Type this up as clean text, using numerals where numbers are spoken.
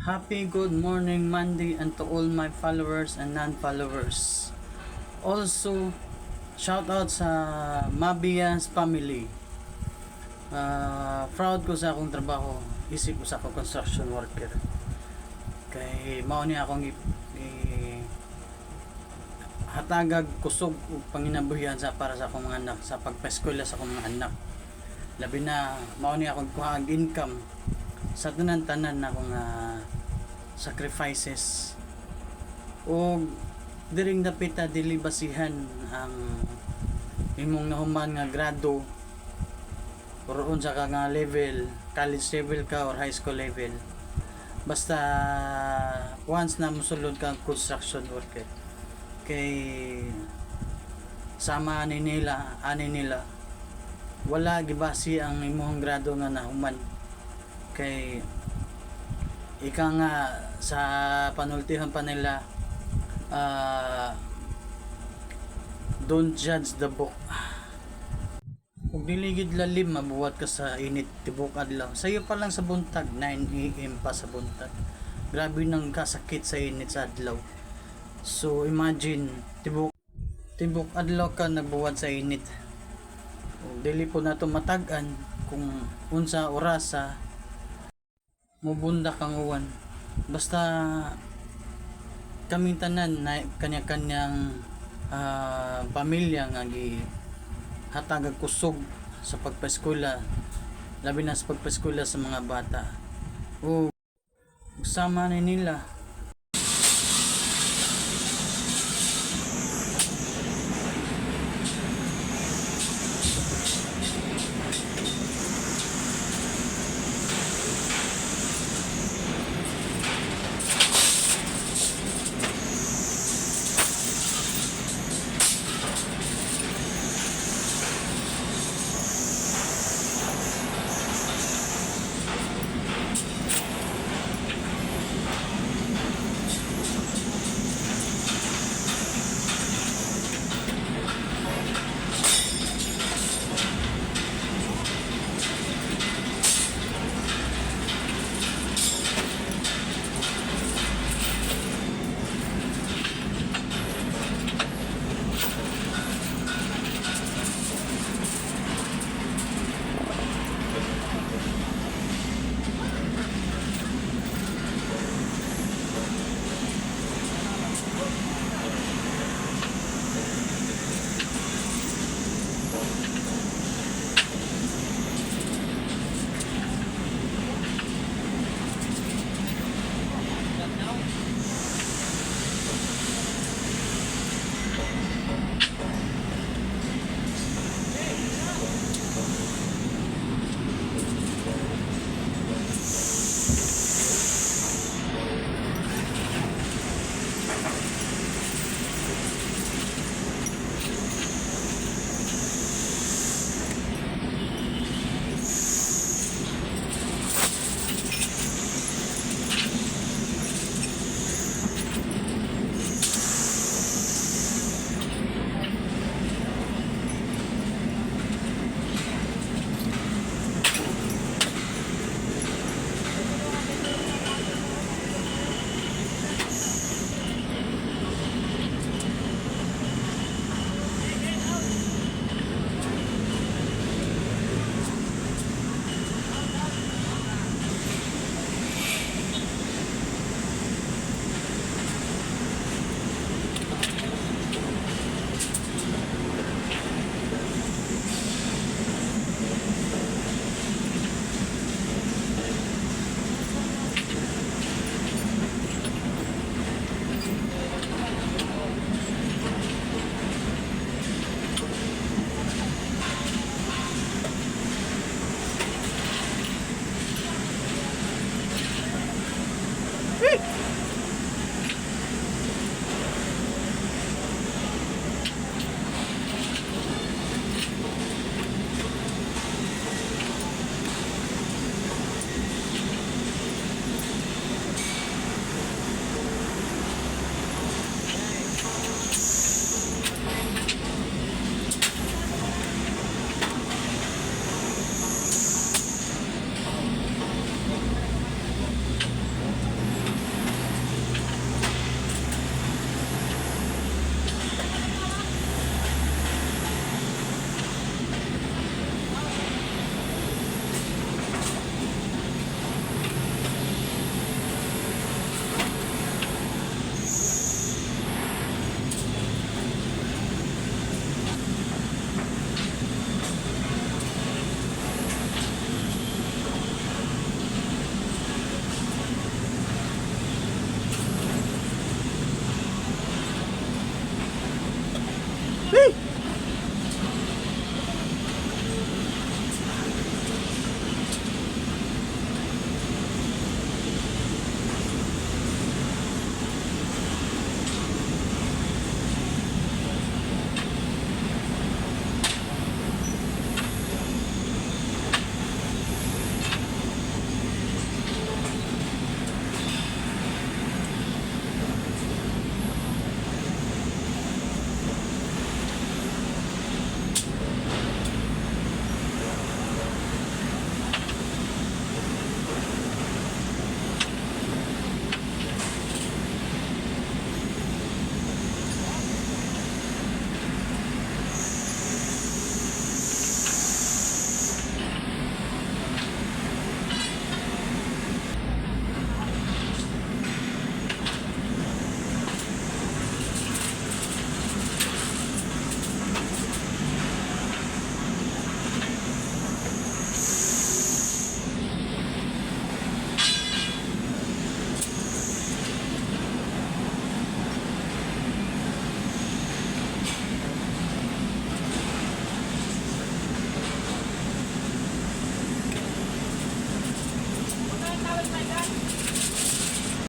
Happy good morning Monday and to all my followers and non-followers. Also, shout out sa Mabias family. Proud ko sa akong trabaho. Isip ko sa akong construction worker. Kay mao ni akong hatagag kusog ug panginabuhian sa para sa akong mga anak, sa pagpa-eskwela sa akong mga anak. Labi na mao ni akong kuhaag income sa tanan-tanan na akong sacrifices o diring dapita dili basihan ang imong nahuman nga grado or unsa ka nga level, college level ka or high school level, basta once na mosulod ka construction worker kay sama ani nila wala gibasi ang imong grado nga nahuman kay ika nga sa panultihan pa nila, don't judge the book. Kung diligid lalim mabuhat ka sa init tibok adlaw, sayo pa lang sa buntag 9 AM pa sa buntag, grabe nang kasakit sa init sa adlaw. So imagine tibok adlaw ka nagbuhat sa init. Dili po nato matagan kung unsa orasa mubunda kang uwan. Basta kaming tanan na kanya-kanyang pamilya nga hatagag kusog sa pagpaeskwela, labi na sa pagpaeskwela sa mga bata. O sama ni nila